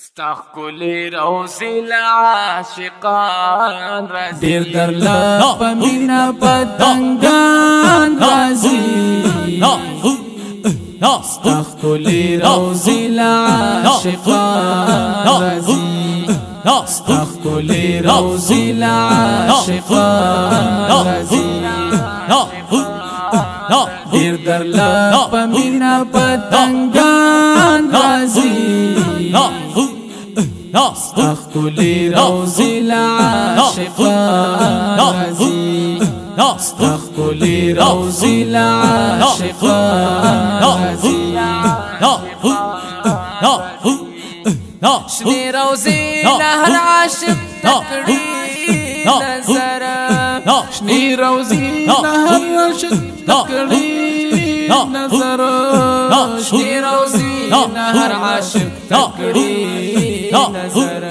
استغفر روزي العاشقان رازي دير در لا پمینا پتنگان رازي استغفر روزي العاشقان رازي استغفر روزي العاشقان رازي دير در لا پمینا پتنگان رازي استغفر روزي العاشقان رازي استغفر روزي العاشقان رازي شني روزي نهر عاشق تكري نظر شني روزي نهر عاشق تكري نظر شني روزي نهر عاشق تكري نظر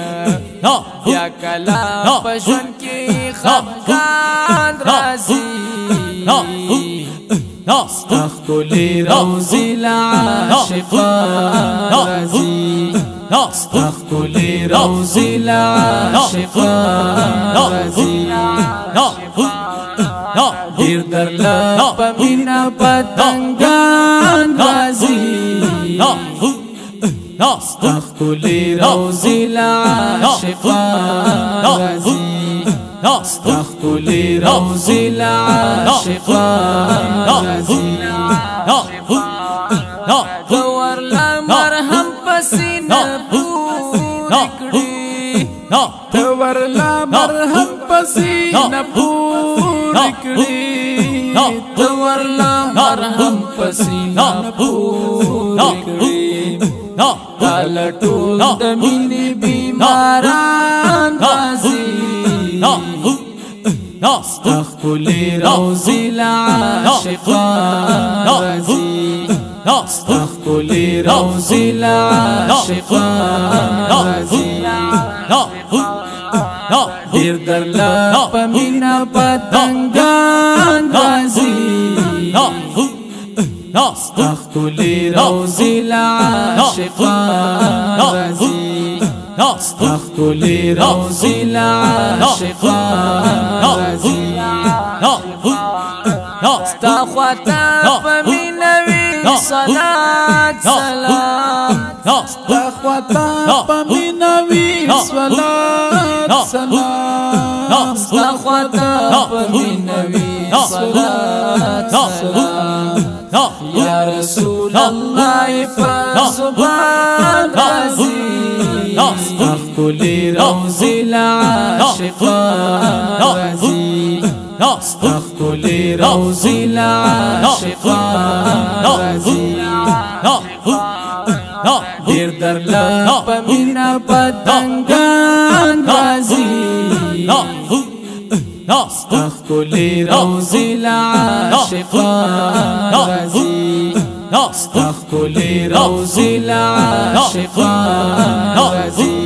يا كلام پشون کی خفقان رازي استغفر روزي العاشقان رازي استغفر روزي العاشقان رازي دير در لا پمینا پتنگان رازي استغفر روزي العاشقان رازي استغفر روزي العاشقان رازي دور لا مرهم پسینه پوری کړي دور لا مرهم پسینه پوری کړي دور لا مرهم پسینه پوری کړي دل ټول د مینې بیماران رازي استغفر روزي العاشقان رازي استغفر روزي العاشقان رازي دير در لا پمینا پتنگان رازي استغفر روزي العاشقان رازي استغفر روزي العاشقان رازي استخوتا پمینوی صلاة سلام استخوتا پمینوی صلاة سلام استخوتا پمینوی صلاة سلام يا رسول الله فزبان رازي استغفر روزي العاشقان رازي استغفر روزي العاشقان رازي دير در لا پمینا پتنگان رازي استغفر روزي العاشقان رازي استغفر روزي العاشقان رازي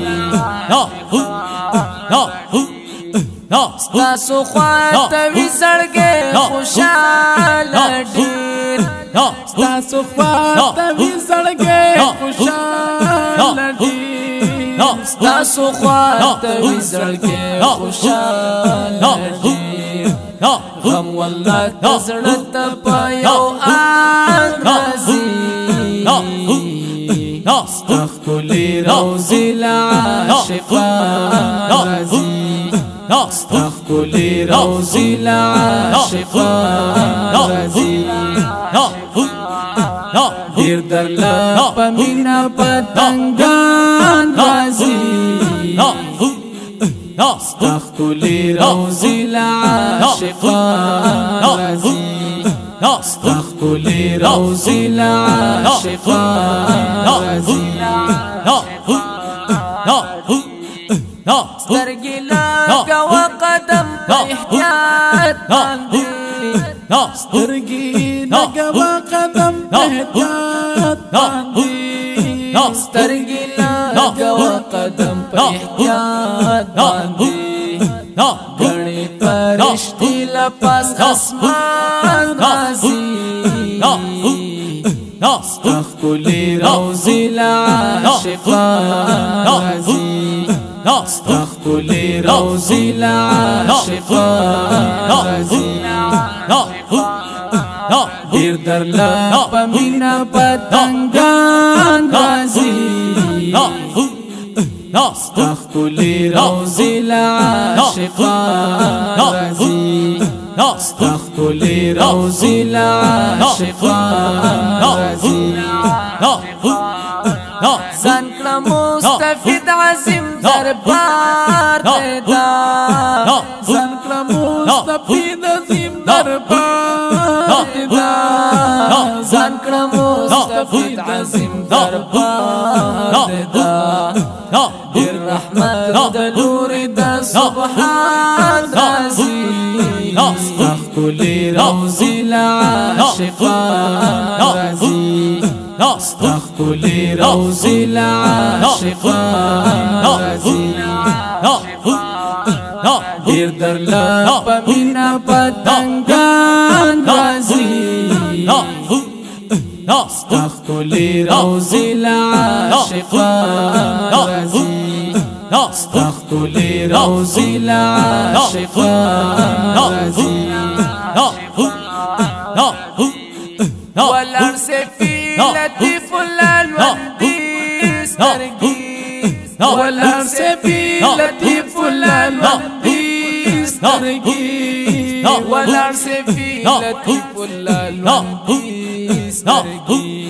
ستاسو خواتوی زړګې خوشاله ډېر ستاسو خواتوی زړګې خوشاله ډېر ستاسو خواتوی زړګې خوشاله ډېر غم والله تزړه ته په یو آن راځي استغفر روزي العاشقان رازي استغفر روزي العاشقان رازي دير در لا پمینا پتنگان رازي استغفر روزي العاشقان رازي استغفر روزي العاشقان رازي سترګې لګوه قدم په احتیاط باندې سترګې لګوه قدم په احتیاط باندې سترګې لګوه قدم په احتیاط باندې ګڼې فرشتې له پاس اسمان راځي استغفر روزي العاشقان تخكلي روزي لعاشقان غازي دير درلا پمینا پتنگان غازي تخكلي روزي لعاشقان غازي تخكلي روزي لعاشقان غازي زنکړه مستفید عظیم دربار دیدا زنکړه مستفید عظیم دربار دیدا زنکړه مستفید عظیم دربار دیدا ډیر رحمت د نور د سبحان غازي تخكلي روزي لعاشقان غازي تخكلي روزي لعاشقان غازي دير درلا پمینا پتنگان غازي تخكلي روزي لعاشقان غازي تخكلي روزي لعاشقان غازي والارض في لطيف الالوان بيسترقيس والارض في لطيف الالوان بيسترقيس والارض في لطيف الالوان بيسترقيس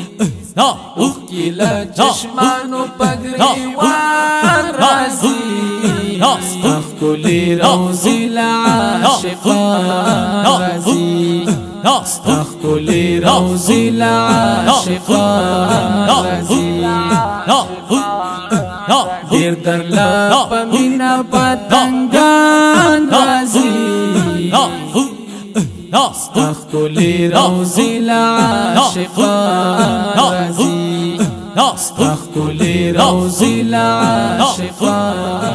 وكلا چشمانو پگریوان رازي تخكلي روزي لعاشقان غازي تخكلي روزي لعاشقان غازي دير درلا پمینا پتنگان غازي تخكلي روزي لعاشقان غازي تخكلي روزي لعاشقان